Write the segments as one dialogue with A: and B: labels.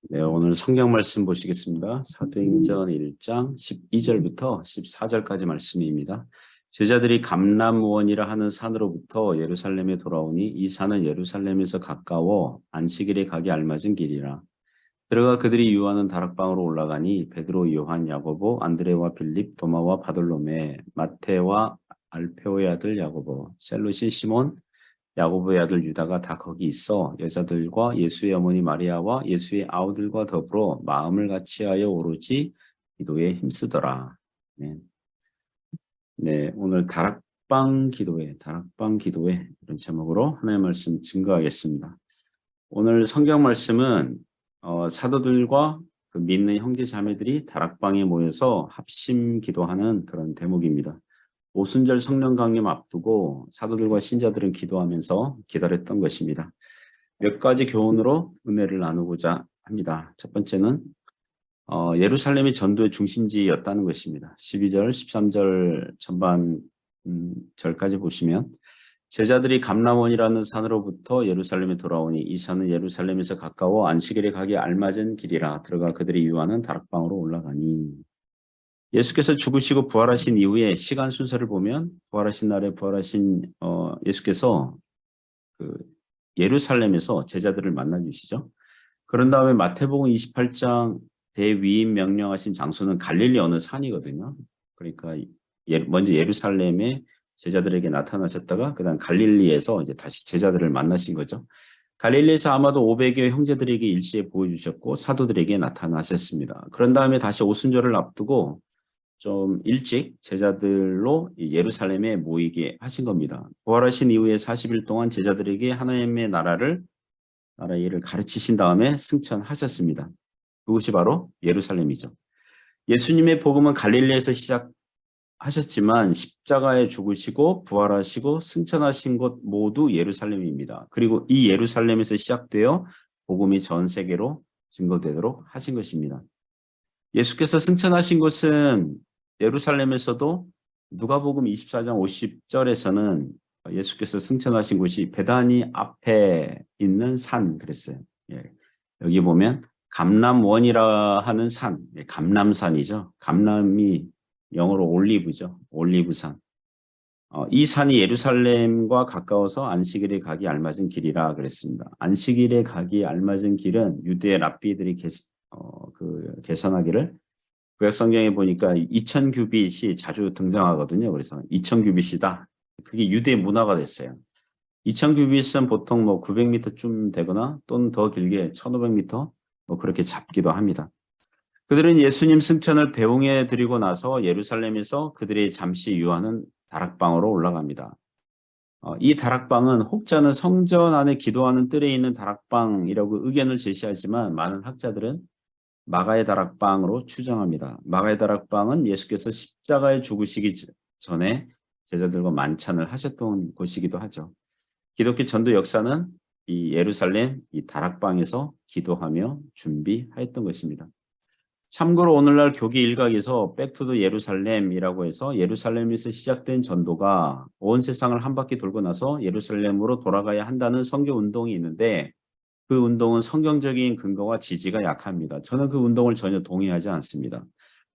A: 네, 오늘 성경 말씀 보시겠습니다. 사도행전 1장 12절부터 14절까지 말씀입니다. 제자들이 감람원이라 하는 산으로부터 예루살렘에 돌아오니 이 산은 예루살렘에서 가까워 안식일에 가기 알맞은 길이라. 들어가 그들이 유하는 다락방으로 올라가니 베드로, 요한, 야고보, 안드레와 빌립, 도마와 바돌로메, 마테와 알페오의 아들 야고보, 셀루시 시몬, 야고보의 아들 유다가 다 거기 있어 여자들과 예수의 어머니 마리아와 예수의 아우들과 더불어 마음을 같이하여 오로지 기도에 힘쓰더라. 네, 네, 오늘 다락방 기도회 이런 제목으로 하나님의 말씀 증거하겠습니다. 오늘 성경 말씀은 사도들과 그 믿는 형제 자매들이 다락방에 모여서 합심 기도하는 그런 대목입니다. 오순절 성령 강림 앞두고 사도들과 신자들은 기도하면서 기다렸던 것입니다. 몇 가지 교훈으로 은혜를 나누고자 합니다. 첫 번째는 예루살렘이 전도의 중심지였다는 것입니다. 12절, 13절 전반 절까지 보시면 제자들이 감람원이라는 산으로부터 예루살렘에 돌아오니 이 산은 예루살렘에서 가까워 안식일에 가기 알맞은 길이라. 들어가 그들이 유하는 다락방으로 올라가니. 예수께서 죽으시고 부활하신 이후에 시간 순서를 보면 부활하신 날에 부활하신 예수께서 그 예루살렘에서 제자들을 만나 주시죠. 그런 다음에 마태복음 28장 대위임 명령하신 장소는 갈릴리 어느 산이거든요. 그러니까 먼저 예루살렘에 제자들에게 나타나셨다가 그다음 갈릴리에서 이제 다시 제자들을 만나신 거죠. 갈릴리에서 아마도 500여 형제들에게 일시에 보여주셨고 사도들에게 나타나셨습니다. 그런 다음에 다시 오순절을 앞두고 좀 일찍 제자들로 예루살렘에 모이게 하신 겁니다. 부활하신 이후에 40일 동안 제자들에게 하나님의 나라의 일을 가르치신 다음에 승천하셨습니다. 그것이 바로 예루살렘이죠. 예수님의 복음은 갈릴리에서 시작하셨지만 십자가에 죽으시고 부활하시고 승천하신 곳 모두 예루살렘입니다. 그리고 이 예루살렘에서 시작되어 복음이 전 세계로 증거되도록 하신 것입니다. 예수께서 승천하신 곳은 예루살렘에서도 누가복음 24장 50절에서는 예수께서 승천하신 곳이 베다니 앞에 있는 산 그랬어요. 예. 여기 보면 감람원이라 하는 산, 감람산이죠. 감람이 영어로 올리브죠. 올리브산. 이 산이 예루살렘과 가까워서 안식일에 가기 알맞은 길이라 그랬습니다. 안식일에 가기 알맞은 길은 유대 랍비들이 계산하기를 구약성경에 보니까 2000규빗이 자주 등장하거든요. 그래서 2000규빗이다. 그게 유대 문화가 됐어요. 2000규빗은 보통 뭐 900m쯤 되거나 또는 더 길게 1500m 뭐 그렇게 잡기도 합니다. 그들은 예수님 승천을 배웅해 드리고 나서 예루살렘에서 그들이 잠시 유하는 다락방으로 올라갑니다. 이 다락방은 혹자는 성전 안에 기도하는 뜰에 있는 다락방이라고 의견을 제시하지만 많은 학자들은 마가의 다락방으로 추정합니다. 마가의 다락방은 예수께서 십자가에 죽으시기 전에 제자들과 만찬을 하셨던 곳이기도 하죠. 기독교 전도 역사는 이 예루살렘 이 다락방에서 기도하며 준비하였던 것입니다. 참고로 오늘날 교계 일각에서 백투더 예루살렘이라고 해서 예루살렘에서 시작된 전도가 온 세상을 한 바퀴 돌고 나서 예루살렘으로 돌아가야 한다는 선교 운동이 있는데 그 운동은 성경적인 근거와 지지가 약합니다. 저는 그 운동을 전혀 동의하지 않습니다.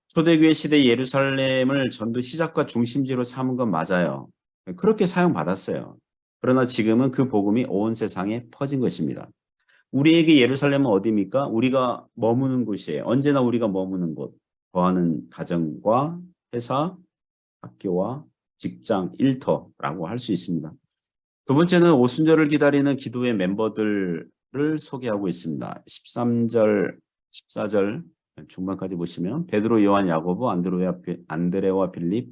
A: 초대교회 시대 예루살렘을 전도 시작과 중심지로 삼은 건 맞아요. 그렇게 사용받았어요. 그러나 지금은 그 복음이 온 세상에 퍼진 것입니다. 우리에게 예루살렘은 어디입니까? 우리가 머무는 곳이에요. 언제나 우리가 머무는 곳, 거하는 가정과 회사, 학교와 직장, 일터라고 할 수 있습니다. 두 번째는 오순절을 기다리는 기도의 멤버들을 소개하고 있습니다. 13절, 14절 중반까지 보시면 베드로, 요한, 야고보, 안드레와 빌립,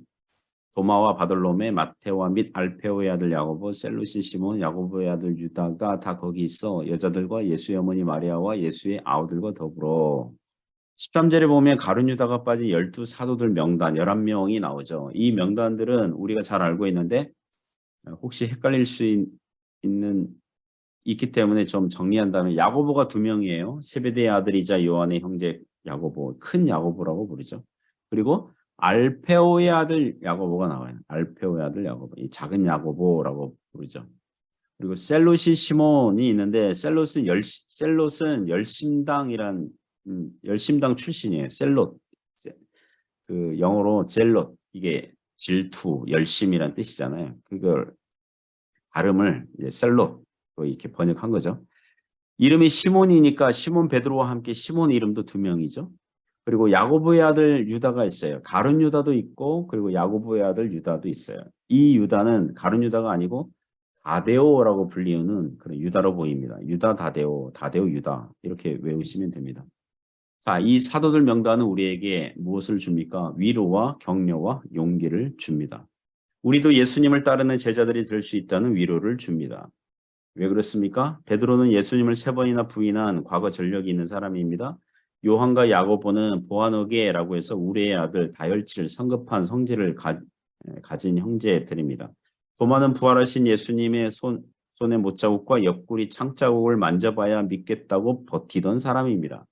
A: 도마와 바돌로메, 마테와 및 알페오의 아들 야고보, 셀루시 시몬, 야고보의 아들 유다가 다 거기 있어 여자들과 예수의 어머니 마리아와 예수의 아우들과 더불어. 13절에 보면 가룟 유다가 빠진 12 사도들 명단 11명이 나오죠. 이 명단들은 우리가 잘 알고 있는데 혹시 헷갈릴 수 있기 때문에 좀 정리한다면 야고보가 2명이에요. 세베대의 아들이자 요한의 형제 야고보, 큰 야고보라고 부르죠. 그리고 알페오의 아들 야고보가 나와요. 알페오의 아들 야고보, 이 작은 야고보라고 부르죠. 그리고 셀롯이 시몬이 있는데 셀롯은 열심당이란 열심당 출신이에요. 셀롯. 그 영어로 젤롯 이게 질투, 열심이란 뜻이잖아요. 그걸 발음을 이제 셀롯 이렇게 번역한 거죠. 이름이 시몬이니까 시몬 베드로와 함께 시몬 이름도 두 명이죠. 그리고 야고보의 아들 유다가 있어요. 가룟 유다도 있고 그리고 야고보의 아들 유다도 있어요. 이 유다는 가룟 유다가 아니고 다데오라고 불리우는 그런 유다로 보입니다. 유다 다데오, 다데오 유다 이렇게 외우시면 됩니다. 자, 이 사도들 명단은 우리에게 무엇을 줍니까? 위로와 격려와 용기를 줍니다. 우리도 예수님을 따르는 제자들이 될 수 있다는 위로를 줍니다. 왜 그렇습니까? 베드로는 예수님을 3번이나 부인한 과거 전력이 있는 사람입니다. 요한과 야고보는 보아너게라고 해서 우레의 아들 다혈질 성급한 성질을 가진 형제들입니다. 도마는 부활하신 예수님의 손의 못자국과 옆구리 창자국을 만져봐야 믿겠다고 버티던 사람입니다.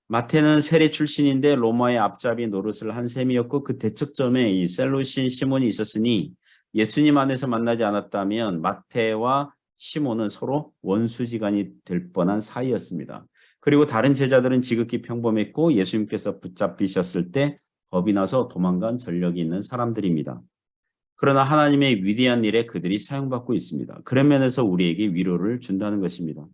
A: 마태는 세례 출신인데 로마의 앞잡이 노릇을 한 셈이었고 그 대척점에 이 셀롯인 시몬이 있었으니 예수님 안에서 만나지 않았다면 마태와 시몬은 서로 원수지간이 될 뻔한 사이였습니다. 그리고 다른 제자들은 지극히 평범했고 예수님께서 붙잡히셨을 때 겁이 나서 도망간 전력이 있는 사람들입니다. 그러나 하나님의 위대한 일에 그들이 사용받고 있습니다. 그런 면에서 우리에게 위로를 준다는 것입니다.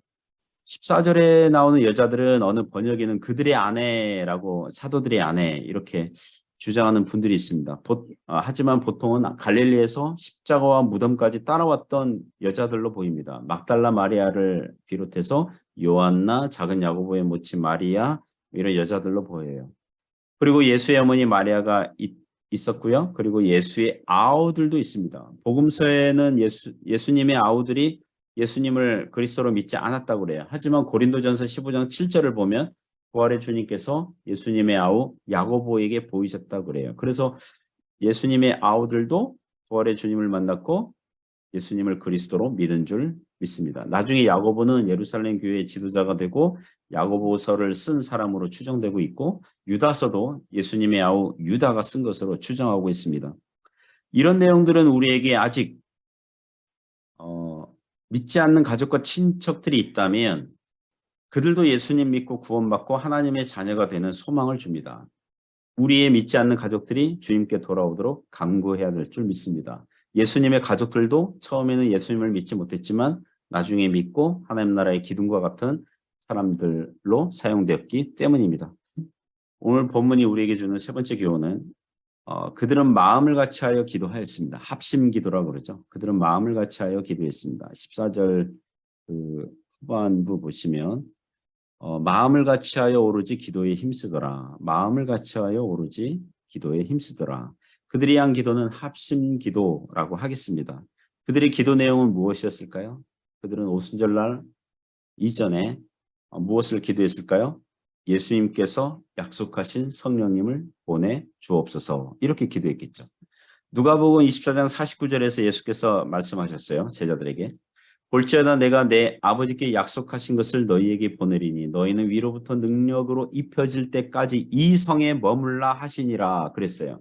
A: 14절에 나오는 여자들은 어느 번역에는 그들의 아내라고 사도들의 아내 이렇게 주장하는 분들이 있습니다. 하지만 보통은 갈릴리에서 십자가와 무덤까지 따라왔던 여자들로 보입니다. 막달라 마리아를 비롯해서 요한나 작은 야고보의 모친 마리아 이런 여자들로 보여요. 그리고 예수의 어머니 마리아가 있었고요. 그리고 예수의 아우들도 있습니다. 복음서에는 예수님의 아우들이 예수님을 그리스도로 믿지 않았다고 그래요. 하지만 고린도전서 15장 7절을 보면 부활의 주님께서 예수님의 아우 야고보에게 보이셨다고 그래요. 그래서 예수님의 아우들도 부활의 주님을 만났고 예수님을 그리스도로 믿은 줄 믿습니다. 나중에 야고보는 예루살렘 교회의 지도자가 되고 야고보서를 쓴 사람으로 추정되고 있고 유다서도 예수님의 아우 유다가 쓴 것으로 추정하고 있습니다. 이런 내용들은 우리에게 아직 믿지 않는 가족과 친척들이 있다면 그들도 예수님 믿고 구원받고 하나님의 자녀가 되는 소망을 줍니다. 우리의 믿지 않는 가족들이 주님께 돌아오도록 간구해야 될 줄 믿습니다. 예수님의 가족들도 처음에는 예수님을 믿지 못했지만 나중에 믿고 하나님 나라의 기둥과 같은 사람들로 사용되었기 때문입니다. 오늘 본문이 우리에게 주는 세 번째 교훈은 그들은 마음을 같이하여 기도하였습니다. 합심 기도라고 그러죠. 그들은 마음을 같이하여 기도했습니다. 14절 후반부 보시면 마음을 같이하여 오로지 기도에 힘쓰더라. 마음을 같이하여 오로지 기도에 힘쓰더라. 그들이 한 기도는 합심 기도라고 하겠습니다. 그들의 기도 내용은 무엇이었을까요? 그들은 오순절날 이전에 무엇을 기도했을까요? 예수님께서 약속하신 성령님을 보내 주옵소서 이렇게 기도했겠죠. 누가복음 24장 49절에서 예수께서 말씀하셨어요. 제자들에게 볼지어다 내가 내 아버지께 약속하신 것을 너희에게 보내리니 너희는 위로부터 능력으로 입혀질 때까지 이 성에 머물라 하시니라 그랬어요.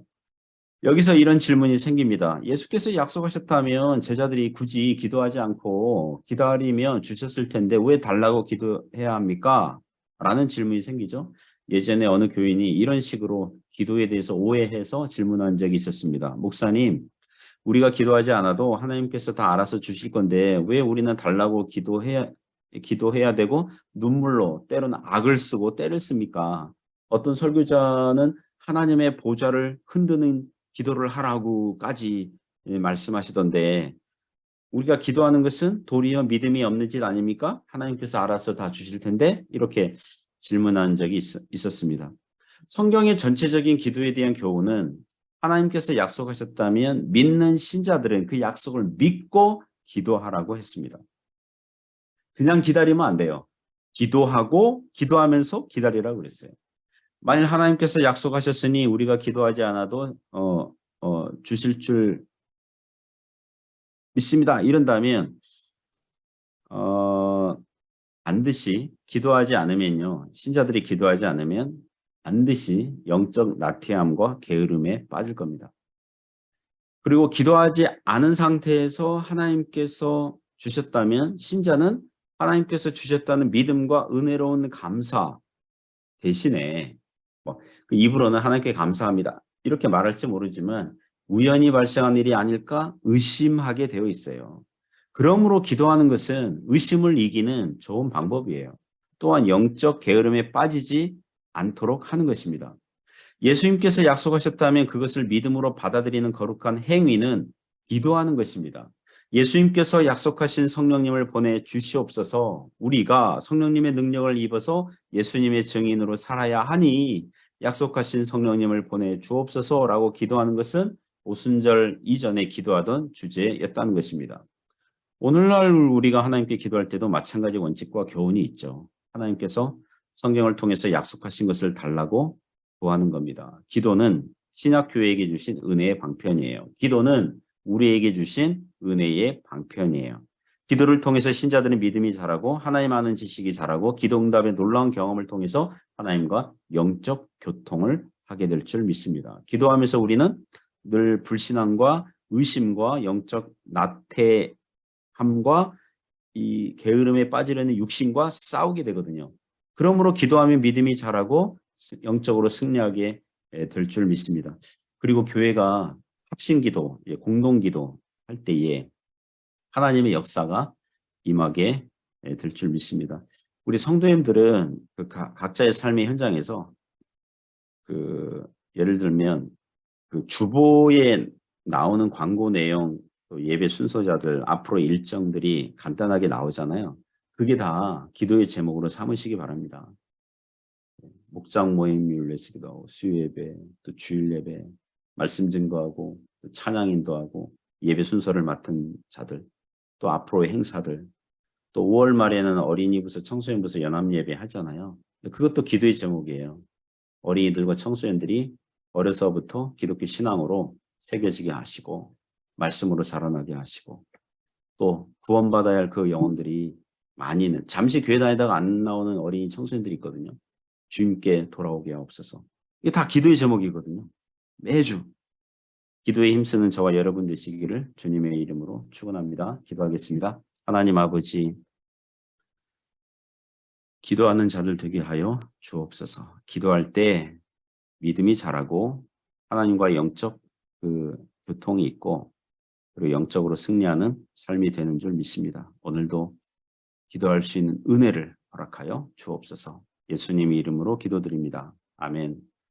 A: 여기서 이런 질문이 생깁니다. 예수께서 약속하셨다면 제자들이 굳이 기도하지 않고 기다리면 주셨을 텐데 왜 달라고 기도해야 합니까? 라는 질문이 생기죠. 예전에 어느 교인이 이런 식으로 기도에 대해서 오해해서 질문한 적이 있었습니다. 목사님, 우리가 기도하지 않아도 하나님께서 다 알아서 주실 건데 왜 우리는 달라고 기도해야 되고 눈물로 때로는 악을 쓰고 때를 씁니까? 어떤 설교자는 하나님의 보좌를 흔드는 기도를 하라고까지 말씀하시던데 우리가 기도하는 것은 도리어 믿음이 없는 짓 아닙니까? 하나님께서 알아서 다 주실 텐데 이렇게 질문한 적이 있었습니다. 성경의 전체적인 기도에 대한 교훈은 하나님께서 약속하셨다면 믿는 신자들은 그 약속을 믿고 기도하라고 했습니다. 그냥 기다리면 안 돼요. 기도하고 기도하면서 기다리라고 그랬어요. 만일 하나님께서 약속하셨으니 우리가 기도하지 않아도 주실 줄 믿습니다. 이런다면 반드시 기도하지 않으면요. 신자들이 기도하지 않으면 반드시 영적 나태함과 게으름에 빠질 겁니다. 그리고 기도하지 않은 상태에서 하나님께서 주셨다면 신자는 하나님께서 주셨다는 믿음과 은혜로운 감사 대신에 그 입으로는 하나님께 감사합니다 이렇게 말할지 모르지만 우연히 발생한 일이 아닐까 의심하게 되어 있어요. 그러므로 기도하는 것은 의심을 이기는 좋은 방법이에요. 또한 영적 게으름에 빠지지 않도록 하는 것입니다. 예수님께서 약속하셨다면 그것을 믿음으로 받아들이는 거룩한 행위는 기도하는 것입니다. 예수님께서 약속하신 성령님을 보내주시옵소서. 우리가 성령님의 능력을 입어서 예수님의 증인으로 살아야 하니 약속하신 성령님을 보내주옵소서라고 기도하는 것은 오순절 이전에 기도하던 주제였다는 것입니다. 오늘날 우리가 하나님께 기도할 때도 마찬가지 원칙과 교훈이 있죠. 하나님께서 성경을 통해서 약속하신 것을 달라고 구하는 겁니다. 기도는 신약교회에게 주신 은혜의 방편이에요. 기도는 우리에게 주신 은혜의 방편이에요. 기도를 통해서 신자들의 믿음이 자라고 하나님 아는 지식이 자라고 기도 응답의 놀라운 경험을 통해서 하나님과 영적 교통을 하게 될 줄 믿습니다. 기도하면서 우리는 늘 불신앙과 의심과 영적 나태함과 이 게으름에 빠지려는 육신과 싸우게 되거든요. 그러므로 기도하면 믿음이 자라고 영적으로 승리하게 될 줄 믿습니다. 그리고 교회가 합심기도, 공동기도 할 때에 하나님의 역사가 임하게 될 줄 믿습니다. 우리 성도님들은 그 각자의 삶의 현장에서 예를 들면 그 주보에 나오는 광고 내용, 예배 순서자들 앞으로 일정들이 간단하게 나오잖아요. 그게 다 기도의 제목으로 삼으시기 바랍니다. 목장 모임 율례스기도 하고 수요예배, 또 주일예배, 말씀 증거하고 또 찬양 인도하고 예배 순서를 맡은 자들, 또 앞으로의 행사들, 또 5월 말에는 어린이부서 청소년부서 연합예배 하잖아요. 그것도 기도의 제목이에요. 어린이들과 청소년들이 어려서부터 기독교 신앙으로 새겨지게 하시고 말씀으로 자라나게 하시고 또 구원받아야 할 그 영혼들이 많이는 잠시 교회 다니다가 안 나오는 어린이 청소년들이 있거든요. 주님께 돌아오게 하옵소서. 이게 다 기도의 제목이거든요. 매주 기도에 힘쓰는 저와 여러분 되시기를 주님의 이름으로 축원합니다. 기도하겠습니다. 하나님 아버지, 기도하는 자들 되게 하여 주옵소서. 기도할 때 믿음이 자라고 하나님과 영적 교통이 있고 그리고 영적으로 승리하는 삶이 되는 줄 믿습니다. 오늘도 기도할 수 있는 은혜를 허락하여 주옵소서. 예수님의 이름으로 기도드립니다. 아멘.